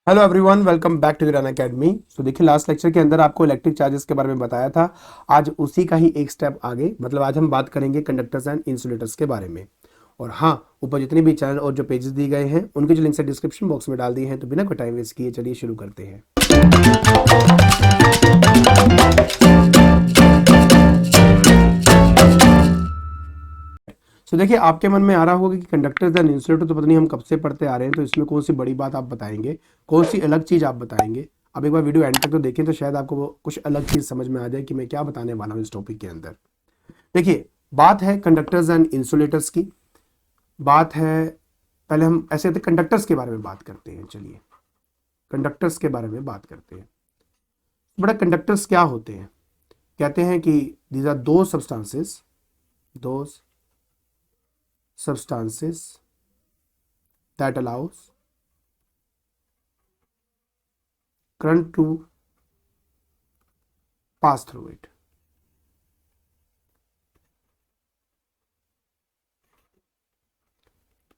Hello everyone, welcome back to Girana academy. So देखिए, last lecture के अंदर आपको इलेक्ट्रिक चार्जेस के बारे में बताया था। आज उसी का ही एक स्टेप आगे, मतलब आज हम बात करेंगे कंडक्टर्स एंड इंसुलेटर्स के बारे में। और हाँ, ऊपर जितने भी चैनल और जो पेजेस दिए गए हैं उनके जो लिंक्स है डिस्क्रिप्शन बॉक्स में डाल दिए हैं। तो बिना कोई टाइम वेस्ट किए चलिए शुरू करते हैं। तो देखिए, आपके मन में आ रहा होगा कि कंडक्टर्स एंड इंसुलेटर तो पता नहीं हम कब से पढ़ते आ रहे हैं, तो इसमें कौन सी बड़ी बात आप बताएंगे, कौन सी अलग चीज़ आप बताएंगे। अब एक बार वीडियो एंड तक तो देखें, तो शायद आपको वो कुछ अलग चीज़ समझ में आ जाए कि मैं क्या बताने वाला हूँ इस टॉपिक के अंदर। देखिए, बात है कंडक्टर्स एंड इंसुलेटर्स की। बात है, पहले हम ऐसे कंडक्टर्स के बारे में बात करते हैं। चलिए, कंडक्टर्स के बारे में बात करते हैं। बड़ा कंडक्टर्स क्या होते हैं? कहते हैं कि दीज आर दो that allows current to pass through it।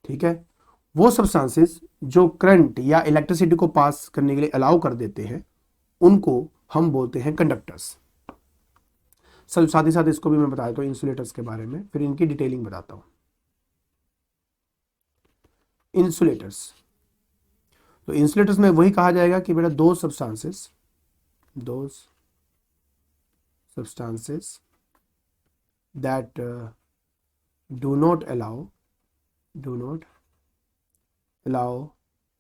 ठीक है, वो सब्सटेंसेस जो करंट या इलेक्ट्रिसिटी को पास करने के लिए अलाउ कर देते हैं उनको हम बोलते हैं कंडक्टर्स। सर साथ ही साथ इसको भी मैं बता देता हूँ इंसुलेटर्स के बारे में, फिर इनकी डिटेलिंग बताता हूँ। इंसुलेटर्स, तो इंसुलेटर्स में वही कहा जाएगा कि बेटा दो substances that do not allow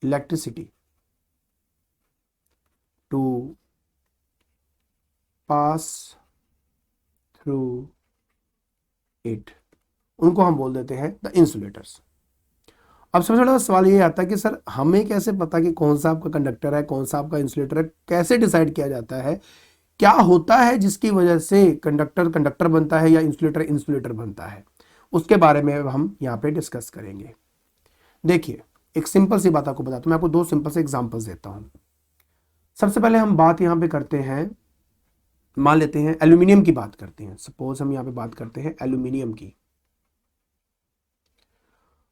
electricity to pass through it, उनको हम बोल देते हैं द इंसुलेटर्स। अब सबसे बड़ा सवाल ये आता है कि सर हमें कैसे पता कि कौन सा आपका कंडक्टर है, कौन सा आपका इंसुलेटर है, कैसे डिसाइड किया जाता है, क्या होता है जिसकी वजह से कंडक्टर कंडक्टर बनता है या इंसुलेटर इंसुलेटर बनता है, उसके बारे में हम यहाँ पे डिस्कस करेंगे। देखिए, एक सिंपल सी बात आपको बताता हूँ, मैं आपको दो सिंपल से एग्जांपल्स देता हूँ। सबसे पहले हम बात यहाँ पे करते हैं, मान लेते हैं एल्यूमिनियम की बात करते हैं। सपोज हम यहाँ पे बात करते हैं एल्यूमिनियम की।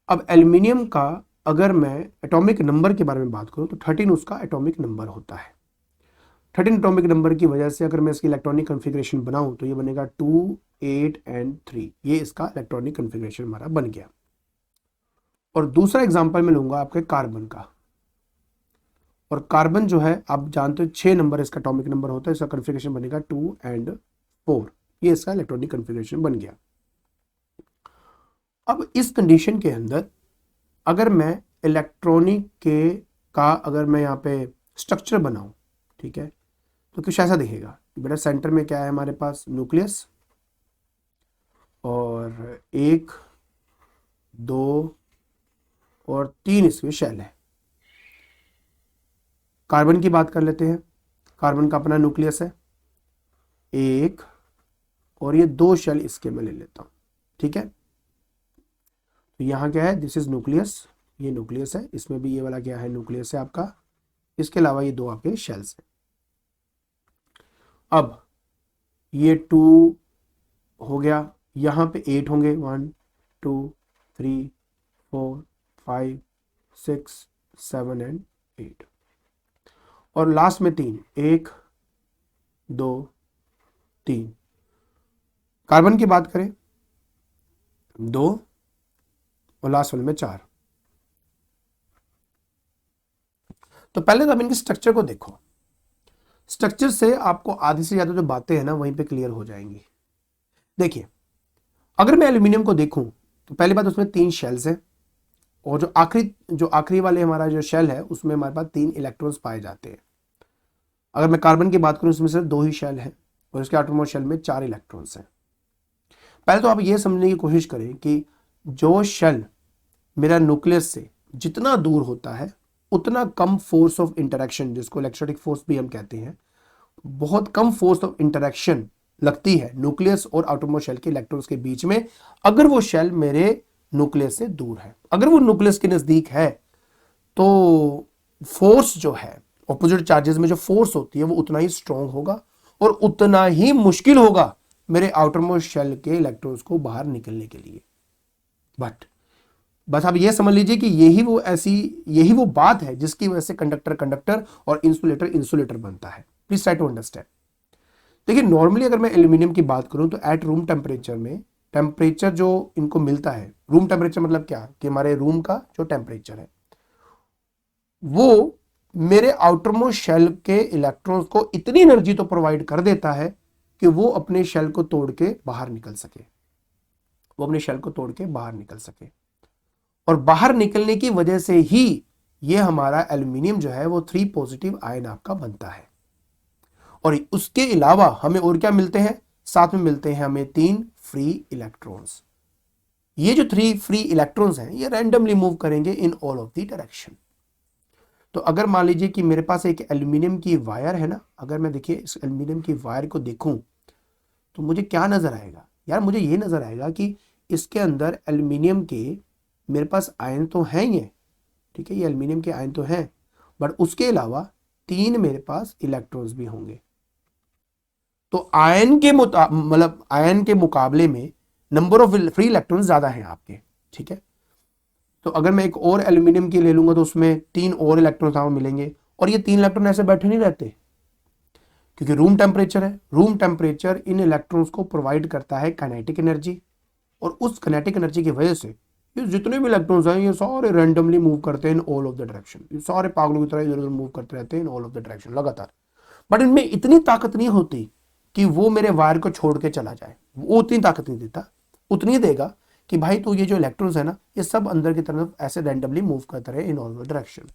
अब एल्यूमिनियम का अगर मैं एटॉमिक नंबर के बारे में बात करूं तो 13 उसका एटॉमिक नंबर होता है। 13 एटॉमिक नंबर की वजह से अगर मैं इसकी इलेक्ट्रॉनिक कॉन्फ़िगरेशन बनाऊं तो ये बनेगा 2, 8 एंड 3। ये इसका इलेक्ट्रॉनिक कॉन्फ़िगरेशन हमारा बन गया। और दूसरा एग्जांपल मैं लूंगा आपके कार्बन का। और कार्बन जो है आप जानते हो 6 नंबर इसका एटॉमिक नंबर होता है, इसका कॉन्फ़िगरेशन बनेगा 2 एंड 4। ये इसका इलेक्ट्रॉनिक कॉन्फ़िगरेशन बन गया। अब इस कंडीशन के अंदर अगर मैं इलेक्ट्रॉनिक के का अगर मैं यहाँ पे स्ट्रक्चर बनाऊं, ठीक है, तो कुछ ऐसा दिखेगा। बेटा सेंटर में क्या है हमारे पास? न्यूक्लियस, और 1, 2 और 3 इसमें शेल है। कार्बन की बात कर लेते हैं। कार्बन का अपना न्यूक्लियस है, 1 और ये 2 शेल इसके मैं ले लेता हूं। ठीक है, तो यहाँ क्या है? दिस इज न्यूक्लियस, ये न्यूक्लियस है, इसमें भी ये वाला क्या है? न्यूक्लियस है आपका। इसके अलावा ये 2 आपके शेल्स हैं। अब ये 2 हो गया, यहाँ पे 8 होंगे, 1, 2, 3, 4, 5, 6, 7 एंड 8। और लास्ट में 3, 1, 2, 3। कार्बन की बात करें 2 और लास्ट वाले में 4। तो पहले तो आप इनके स्ट्रक्चर को देखो। स्ट्रक्चर से आपको आधी से ज्यादा जो बातें हैं ना वहीं पे क्लियर हो जाएंगी। देखिए, अगर मैं एल्यूमिनियम को देखूं तो पहली बात उसमें 3 शेल्स हैं, और जो आखिरी वाले हमारा जो शेल है उसमें हमारे पास 3 इलेक्ट्रॉन्स पाए जाते हैं। अगर मैं कार्बन की बात करूं उसमें सिर्फ 2 ही शेल हैं और इसके आटोमोस्ट शेल में 4 इलेक्ट्रॉन्स हैं। पहले तो आप ये समझने की कोशिश करें कि जो शेल मेरा न्यूक्लियस से जितना दूर होता है उतना कम फोर्स ऑफ इंटरेक्शन, जिसको इलेक्ट्रोस्टैटिक फोर्स भी हम कहते हैं, बहुत कम फोर्स ऑफ इंटरेक्शन लगती है न्यूक्लियस और आटोमोस्ट शेल के इलेक्ट्रॉन्स के बीच में, अगर वो शेल मेरे न्यूक्लियस से दूर है। अगर वो न्यूक्लियस के नजदीक है तो फोर्स जो है, ऑपोजिट चार्जेस में जो फोर्स होती है वो उतना ही स्ट्रांग होगा और उतना ही मुश्किल होगा मेरे आउटरमोस्ट शेल के इलेक्ट्रॉन्स को बाहर निकलने के लिए। बट बस आप ये समझ लीजिए कि यही वो बात है जिसकी वजह से कंडक्टर कंडक्टर और इंसुलेटर इंसुलेटर बनता है। Please try to understand. देखिए नॉर्मली अगर मैं एल्यूमिनियम की बात करूं तो एट रूम टेम्परेचर में टेम्परेचर जो इनको मिलता है, रूम टेम्परेचर मतलब क्या कि हमारे रूम का जो टेम्परेचर है वो मेरे आउटरमोस्ट शेल के इलेक्ट्रॉन्स को इतनी एनर्जी तो प्रोवाइड कर देता है कि वो अपने शेल को तोड़ के बाहर निकल सके, वो अपने शेल को तोड़ के बाहर निकल सके। और बाहर निकलने की वजह से ही ये हमारा एल्यूमिनियम जो है वो 3 पॉजिटिव आयन आपका बनता है। और उसके अलावा हमें और क्या मिलते हैं, साथ में मिलते हैं हमें 3 फ्री इलेक्ट्रॉन्स। ये जो 3 फ्री इलेक्ट्रॉन्स हैं ये रैंडमली मूव करेंगे in all of the direction. तो अगर मान लीजिए कि मेरे पास एक एल्यूमिनियम की वायर है ना, अगर मैं देखिए इस एल्यूमिनियम की वायर को देखूं तो मुझे क्या नजर आएगा यार, मुझे ये नजर आएगा कि इसके अंदर एल्यूमिनियम के मेरे पास आयन तो हैं ही है, ठीक है, ये एल्यूमिनियम के आयन तो हैं, बट उसके अलावा 3 मेरे पास इलेक्ट्रॉन्स भी होंगे। तो आयन के मतलब आयन के मुकाबले में नंबर ऑफ फ्री इलेक्ट्रॉन्स ज्यादा हैं आपके, ठीक है। तो अगर मैं एक और एल्यूमिनियम की ले लूंगा तो उसमें 3 और इलेक्ट्रॉन्स हमें मिलेंगे, और ये 3 इलेक्ट्रॉन ऐसे बैठे नहीं रहते क्योंकि रूम टेम्परेचर है। रूम टेम्परेचर इन इलेक्ट्रॉन्स को प्रोवाइड करता है काइनेटिक एनर्जी, और उस काइनेटिक एनर्जी की वजह से ये जितने भी इलेक्ट्रॉन्स हैं ये सारे रैंडमली मूव करते हैं in all of the direction, ये सारे पागलों की तरह इधर उधर मूव करते रहते हैं in all of the direction लगातार। बट इनमें इतनी ताकत नहीं होती कि वो मेरे वायर को छोड़ के चला जाए, वो उतनी ताकत नहीं देता, उतनी देगा कि भाई तो ये जो इलेक्ट्रॉन्स है ना ये सब अंदर की तरफ ऐसे रैंडमली मूव करते रहे इन ऑल डायरेक्शन।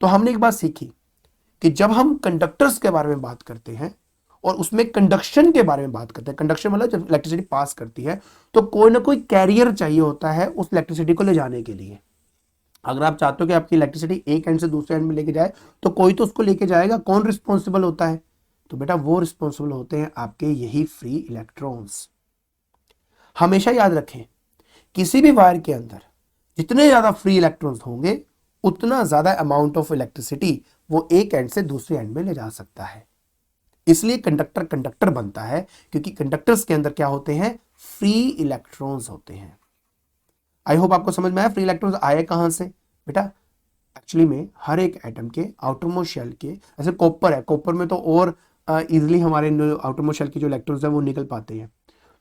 तो हमने एक बात सीखी कि जब हम कंडक्टर्स के बारे में बात करते हैं और उसमें कंडक्शन के बारे में बात करते हैं, कंडक्शन मतलब जब इलेक्ट्रिसिटी पास करती है तो कोई ना कोई कैरियर चाहिए होता है उस इलेक्ट्रिसिटी को ले जाने के लिए। अगर आप चाहते हो कि आपकी इलेक्ट्रिसिटी एक एंड से दूसरे एंड में लेके जाए तो कोई तो उसको लेके जाएगा, कौन रिस्पॉन्सिबल होता है, तो बेटा वो रिस्पॉन्सिबल होते हैं आपके यही फ्री इलेक्ट्रॉन्स। हमेशा याद रखें किसी भी वायर के अंदर जितने ज्यादा फ्री इलेक्ट्रॉन्स होंगे उतना ज्यादा अमाउंट ऑफ इलेक्ट्रिसिटी वो एक एंड से दूसरे एंड में ले जा सकता है। इसलिए कंडक्टर कंडक्टर बनता है क्योंकि कंडक्टर्स के अंदर क्या होते हैं, फ्री इलेक्ट्रॉन्स होते हैं। आई होप आपको समझ में आया फ्री इलेक्ट्रॉन्स आए कहां से। बेटा एक्चुअली में हर एक एटम के आउटरमोस्ट शेल के, ऐसे कॉपर है, कॉपर में तो और इजिली हमारे आउटरमोस्ट शेल के जो इलेक्ट्रॉन्स है वो निकल पाते हैं,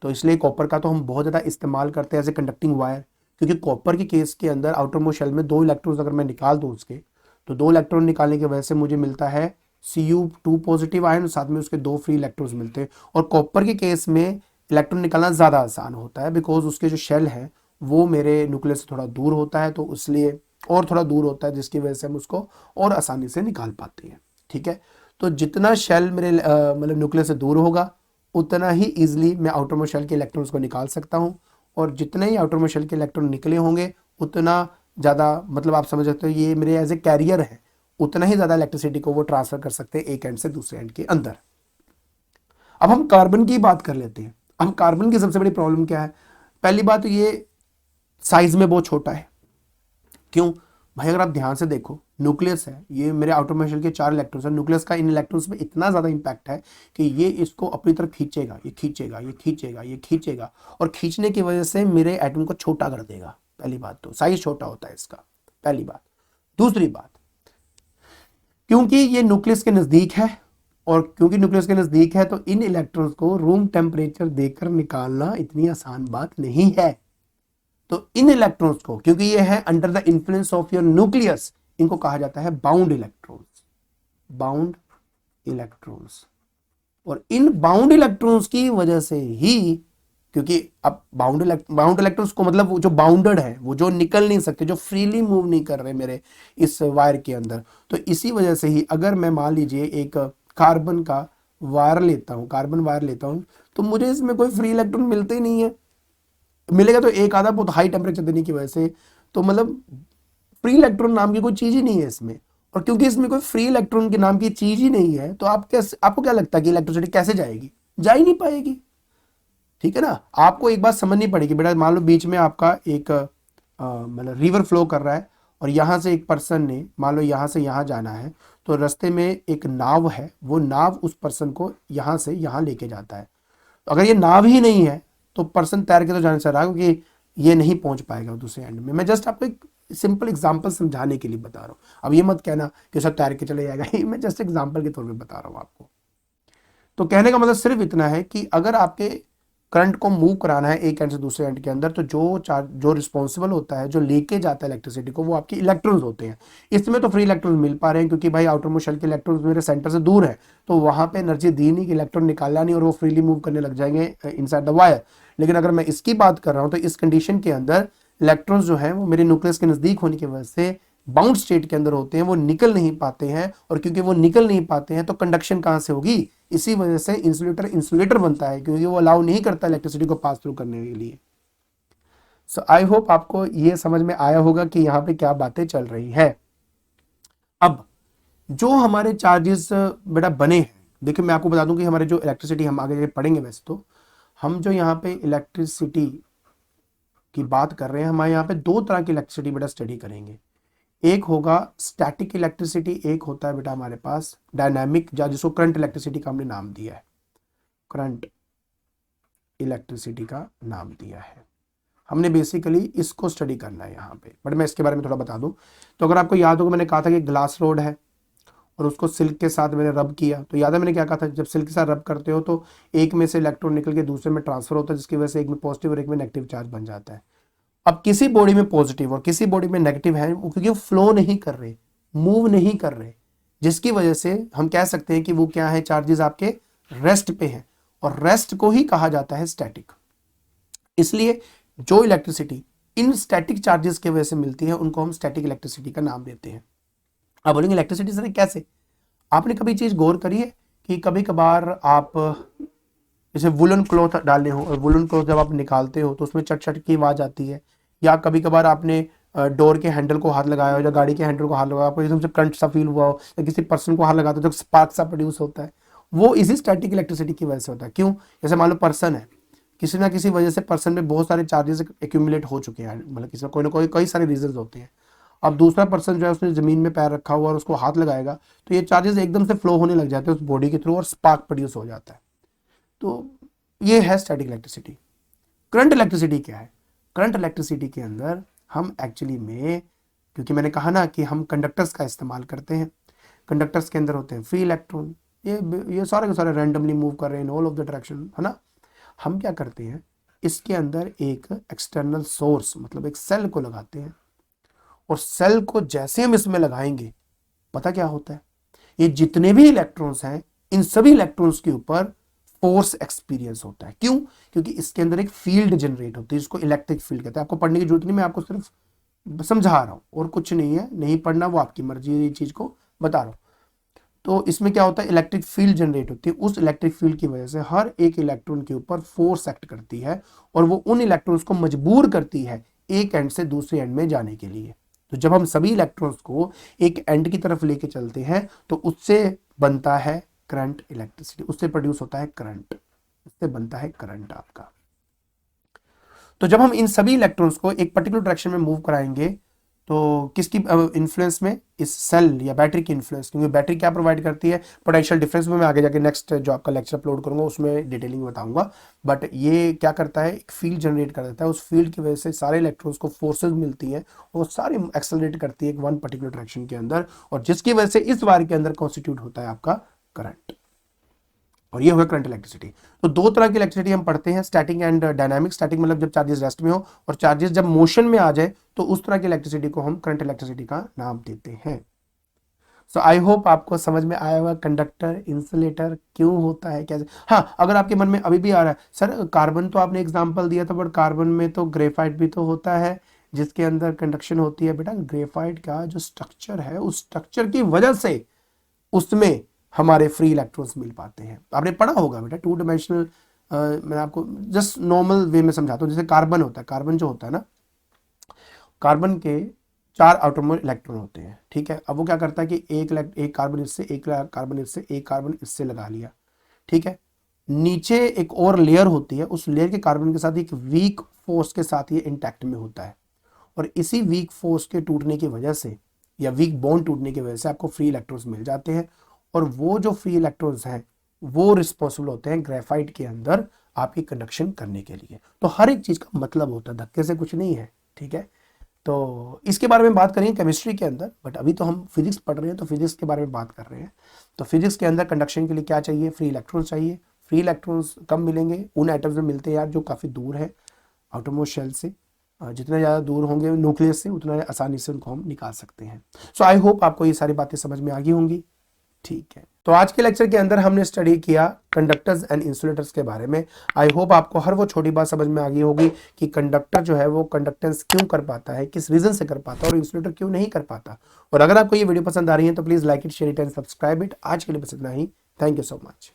तो इसलिए कॉपर का तो हम बहुत ज़्यादा इस्तेमाल करते हैं एज ए कंडक्टिंग वायर। क्योंकि कॉपर के केस के अंदर आउटरमोस्ट शेल में 2 इलेक्ट्रॉन्स अगर मैं निकाल दूँ उसके, तो 2 इलेक्ट्रॉन निकालने की वजह से मुझे मिलता है Cu2 पॉजिटिव आयन, साथ में उसके 2 फ्री इलेक्ट्रॉन्स मिलते हैं। और कॉपर के केस में इलेक्ट्रॉन निकालना ज़्यादा आसान होता है बिकॉज उसके जो शेल है वो मेरे न्यूक्लियस से थोड़ा दूर होता है, तो इसलिए और थोड़ा दूर होता है जिसकी वजह से हम उसको और आसानी से निकाल पाते हैं, ठीक है। तो जितना शेल मेरे मतलब न्यूक्लियस से दूर होगा उतना ही इजिली मैं आउटरमोस्ट शेल के इलेक्ट्रॉन्स को निकाल सकता हूँ, और जितने ही आउटरमोस्ट शेल के इलेक्ट्रॉन निकले होंगे उतना ज़्यादा, मतलब आप समझ सकते हो ये मेरे एज ए कैरियर है, उतना ही ज़्यादा इलेक्ट्रिसिटी को वो ट्रांसफर कर सकते हैं एक एंड से दूसरे एंड के अंदर। अब हम कार्बन की बात कर लेते हैं। अब कार्बन की सबसे बड़ी प्रॉब्लम क्या है, पहली बात तो ये साइज में बहुत छोटा है। क्यों भाई, अगर आप ध्यान से देखो न्यूक्लियस है, ये मेरे आउटरमोस्ट शेल के 4 इलेक्ट्रॉन्स है, न्यूक्लियस का इन इलेक्ट्रॉन्स में इतना ज्यादा इंपैक्ट है कि ये इसको अपनी तरफ खींचेगा, ये खींचेगा, ये खींचेगा, ये खींचेगा, और खींचने की वजह से मेरे एटम को छोटा कर देगा। पहली बात तो साइज छोटा होता है इसका, पहली बात। दूसरी बात, क्योंकि ये न्यूक्लियस के नजदीक है, और क्योंकि न्यूक्लियस के नजदीक है तो इन इलेक्ट्रॉन्स को रूम टेम्परेचर देकर निकालना इतनी आसान बात नहीं है। तो इन इलेक्ट्रॉन्स को, क्योंकि ये है under the influence of your nucleus, इनको कहा जाता है बाउंड इलेक्ट्रॉन्स, बाउंड इलेक्ट्रॉन्स। और इन बाउंड इलेक्ट्रॉन्स की वजह से ही, क्योंकि अब बाउंड इलेक्ट्रॉन्स को मतलब वो जो बाउंडेड है, वो जो निकल नहीं सकते, जो फ्रीली मूव नहीं कर रहे मेरे इस वायर के अंदर, तो इसी वजह से ही अगर मैं मान लीजिए एक कार्बन का वायर लेता हूं, कार्बन वायर लेता हूं, तो मुझे इसमें कोई फ्री इलेक्ट्रॉन मिलते ही नहीं है। मिलेगा तो एक आधा बहुत हाई टेम्परेचर देने की वजह से, तो मतलब फ्री इलेक्ट्रॉन नाम की कोई चीज ही नहीं है इसमें। और क्योंकि इसमें कोई फ्री इलेक्ट्रॉन के नाम की चीज ही नहीं है, तो आपको क्या लगता है कि इलेक्ट्रिसिटी कैसे जाएगी, जा ही नहीं पाएगी, ठीक है ना। आपको एक बात समझनी पड़ेगी बेटा, मान लो बीच में आपका एक मतलब रिवर फ्लो कर रहा है, और यहां से एक पर्सन ने मान लो यहां से यहां जाना है, तो रास्ते में एक नाव है, वो नाव उस पर्सन को यहां से यहां लेके जाता है। अगर ये नाव ही नहीं है तो पर्सन तैर के तो जाने से रहा, क्योंकि ये नहीं पहुंच पाएगा दूसरे एंड में। मैं जस्ट आपको एक सिंपल एग्जांपल समझाने के लिए बता रहा हूँ। अब ये मत कहना कि सब तैर के चले जाएगा, ये मैं जस्ट एग्जांपल के तौर पे बता रहा हूँ आपको। तो कहने का मतलब सिर्फ इतना है कि अगर आपके करंट को मूव कराना है एक एंड से दूसरे एंड के अंदर, तो जो रिस्पॉन्सिबल होता है, जो लेके जाता है इलेक्ट्रिसिटी को, वो आपके इलेक्ट्रॉन्स होते हैं। इसमें तो फ्री इलेक्ट्रॉन्स मिल पा रहे हैं क्योंकि भाई आउटर मोस्ट शेल के इलेक्ट्रॉन्स मेरे सेंटर से दूर है, तो वहां पे एनर्जी दी नहीं कि इलेक्ट्रॉन निकालना नहीं और वो फ्रीली मूव करने लग जाएंगे इनसाइड द वायर। लेकिन अगर मैं इसकी बात कर रहा हूं तो इस कंडीशन के अंदर इलेक्ट्रॉन्स जो है वो मेरे न्यूक्लियस के नजदीक होने की वजह से बाउंड स्टेट के अंदर होते हैं, वो निकल नहीं पाते हैं। और क्योंकि वो निकल नहीं पाते हैं तो कंडक्शन कहां से होगी? इसी वजह से इंसुलेटर इंसुलेटर बनता है, क्योंकि वो अलाउ नहीं करता इलेक्ट्रिसिटी को पास थ्रू करने के लिए। सो आई होप आपको ये समझ में आया होगा कि यहाँ पे क्या बातें चल रही है। अब जो हमारे चार्जेस बेटा बने हैं, देखिए मैं आपको बता दूं कि हमारे जो इलेक्ट्रिसिटी हम आगे पढ़ेंगे, वैसे तो हम जो यहाँ पे इलेक्ट्रिसिटी की बात कर रहे हैं, हमारे यहाँ पे दो तरह की इलेक्ट्रिसिटी बेटा स्टडी करेंगे। एक होगा स्टैटिक इलेक्ट्रिसिटी, एक होता है बेटा हमारे पास डायनामिक, जिसको करंट इलेक्ट्रिसिटी का हमने नाम दिया है, करंट इलेक्ट्रिसिटी का नाम दिया है। हमने बेसिकली इसको स्टडी करना है यहाँ पे, बट मैं इसके बारे में थोड़ा बता दूं। तो अगर आपको याद होगा, मैंने कहा था कि ग्लास रोड है और उसको सिल्क के साथ मैंने रब किया, तो याद है मैंने क्या कहा था, जब सिल्क के साथ रब करते हो तो एक में से इलेक्ट्रॉन निकल के दूसरे में ट्रांसफर होता है, जिसकी वजह से एक में पॉजिटिव और एक में नेगेटिव चार्ज बन जाता है। अब किसी बॉडी में पॉजिटिव और किसी बॉडी में नेगेटिव है, क्योंकि वो फ्लो नहीं कर रहे, मूव नहीं कर रहे, जिसकी वजह से हम कह सकते हैं कि वो क्या है, चार्जेस आपके रेस्ट पे हैं, और रेस्ट को ही कहा जाता है स्टैटिक। इसलिए जो इलेक्ट्रिसिटी इन स्टैटिक चार्जेस की वजह से मिलती है, उनको हम स्टैटिक इलेक्ट्रिसिटी का नाम देते हैं। अब बोलेंगे इलेक्ट्रिसिटी सर कैसे? आपने कभी चीज गौर करी है कि कभी कभार आप जैसे वुलन क्लॉथ डाले हो, और वुलन क्लॉथ जब आप निकालते हो तो उसमें चट चट की आवाज आती है, या कभी कभार आपने डोर के हैंडल को हाथ लगाया हो या गाड़ी के हैंडल को हाथ लगाया, आपको एकदम से करंट सा फील हुआ हो, या किसी पर्सन को हाथ लगाते हो तो स्पार्क सा प्रोड्यूस होता है, वो इसी स्टैटिक इलेक्ट्रिसिटी की वजह से होता है। क्यों? जैसे मान लो पर्सन है, किसी ना किसी वजह से पर्सन में बहुत सारे चार्जेस एक्यूमुलेट हो चुके हैं, मतलब किसी ना कोई कई सारे रीजन होते हैं। अब दूसरा पर्सन जो है उसने जमीन में पैर रखा हुआ और उसको हाथ लगाएगा, तो ये चार्जेस एकदम से फ्लो होने लग जाते हैं उस बॉडी के थ्रू और स्पार्क प्रोड्यूस हो जाता है। तो ये है स्टैटिक इलेक्ट्रिसिटी। करंट इलेक्ट्रिसिटी क्या है? करंट इलेक्ट्रिसिटी के अंदर हम एक्चुअली में, क्योंकि मैंने कहा ना कि हम कंडक्टर्स का इस्तेमाल करते हैं, कंडक्टर्स के अंदर होते हैं फ्री इलेक्ट्रॉन, ये सारे के सारे रैंडमली मूव कर रहे हैं in all of the direction, है ना। हम क्या करते हैं, इसके अंदर एक एक्सटर्नल सोर्स मतलब एक सेल को लगाते हैं, और सेल को जैसे हम इसमें लगाएंगे, पता क्या होता है, ये जितने भी इलेक्ट्रॉन्स हैं, इन सभी इलेक्ट्रॉन्स के ऊपर फोर्स एक्सपीरियंस होता है। क्यों? क्योंकि इसके अंदर एक फील्ड जनरेट होती है, जिसको इलेक्ट्रिक फील्ड कहते हैं। आपको पढ़ने की जरूरत नहीं, मैं आपको सिर्फ समझा रहा हूं और कुछ नहीं है, नहीं पढ़ना वो आपकी मर्जी है, ये चीज को बता रहा हूं। तो इसमें क्या होता है, इलेक्ट्रिक फील्ड जनरेट होती है, उस इलेक्ट्रिक फील्ड की वजह से हर एक इलेक्ट्रॉन के ऊपर फोर्स एक्ट करती है, और वो उन इलेक्ट्रॉन्स को मजबूर करती है एक एंड से दूसरे एंड में जाने के लिए। तो जब हम सभी इलेक्ट्रॉन्स को एक एंड की तरफ लेके चलते हैं, तो उससे बनता है करंट इलेक्ट्रिसिटी, उससे प्रोड्यूस होता है करंट, उससे बनता है करंट आपका। तो जब हम इन सभी इलेक्ट्रॉन्स को एक पर्टिकुलर डायरेक्शन में मूव कराएंगे, तो किसकी इन्फ्लुएंस में? इस सेल या बैटरी की इन्फ्लुएंस, क्योंकि बैटरी क्या प्रोवाइड करती है, पोटेंशियल डिफरेंस में मैं आगे जाके नेक्स्ट जो आपका लेक्चर अपलोड करूंगा उसमें डिटेलिंग बताऊंगा। बट ये क्या करता है, एक फील्ड जनरेट कर देता है, उस फील्ड की वजह से सारे इलेक्ट्रॉन्स को फोर्सेज मिलती है, और सारी एक्सेलरेट करती है एक वन पर्टिकुलर डायरेक्शन के अंदर, और जिसकी वजह से इस वायर के अंदर कॉन्स्टिट्यूट होता है आपका करंट, और ये होगा करंट इलेक्ट्रिसिटी। तो दो तरह की इलेक्ट्रिसिटी हम पढ़ते हैं, स्टैटिक एंड डायनामिक। स्टैटिक मतलब जब चार्जेस रेस्ट में हो, और चार्जेस जब मोशन में आ जाए, तो उस तरह की इलेक्ट्रिसिटी को हम करंट इलेक्ट्रिसिटी का नाम देते हैं। सो आई होप आपको समझ में आया होगा कंडक्टर इंसुलेटर क्यों होता है, कैसे। हाँ, अगर आपके मन में अभी भी आ रहा है सर कार्बन तो आपने एग्जाम्पल दिया था, बट कार्बन में तो ग्रेफाइट भी तो होता है जिसके अंदर कंडक्शन होती है। बेटा ग्रेफाइट का जो स्ट्रक्चर है, उस स्ट्रक्चर की वजह से उसमें हमारे फ्री इलेक्ट्रॉन्स मिल पाते हैं। आपने पढ़ा होगा बेटा टू डायमेंशनल, मैं आपको जस्ट नॉर्मल वे में समझाता हूँ। जैसे कार्बन होता है, कार्बन जो होता है ना, कार्बन के 4 आटोमर इलेक्ट्रॉन होते हैं, ठीक है। अब वो क्या करता है कि एक कार्बन इससे, एक कार्बन इससे, एक कार्बन इससे लगा लिया, ठीक है। नीचे एक और लेयर होती है, उस लेयर के कार्बन के साथ एक वीक फोर्स के साथ ये इंटैक्ट में होता है, और इसी वीक फोर्स के टूटने की वजह से या वीक बॉन्ड टूटने की वजह से आपको फ्री इलेक्ट्रॉन्स मिल जाते हैं। और वो जो फ्री इलेक्ट्रॉन्स हैं वो रिस्पॉन्सिबल होते हैं ग्रेफाइट के अंदर आपकी कंडक्शन करने के लिए। तो हर एक चीज का मतलब होता है, धक्के से कुछ नहीं है, ठीक है। तो इसके बारे में बात करेंगे केमिस्ट्री के अंदर, बट अभी तो हम फिजिक्स पढ़ रहे हैं तो फिजिक्स के बारे में बात कर रहे हैं। तो फिजिक्स के अंदर कंडक्शन के लिए क्या चाहिए, फ्री इलेक्ट्रॉन्स चाहिए। फ्री इलेक्ट्रॉन्स कब मिलेंगे, उन एटम्स में मिलते हैं यार जो काफ़ी दूर है आउटरमोस्ट शेल से। जितने ज़्यादा दूर होंगे न्यूक्लियस से उतना आसानी से उनको हम निकाल सकते हैं। सो आई होप आपको ये सारी बातें समझ में आ गई होंगी, ठीक है। तो आज के लेक्चर के अंदर हमने स्टडी किया कंडक्टर्स एंड इंसुलेटर्स के बारे में। आई होप आपको हर वो छोटी बात समझ में आ गई होगी कि कंडक्टर जो है वो कंडक्टेंस क्यों कर पाता है, किस रीजन से कर पाता है, और इंसुलेटर क्यों नहीं कर पाता। और अगर आपको ये वीडियो पसंद आ रही है तो please like it, share it and subscribe it. आज के लिए बस इतना ही। Thank you so much.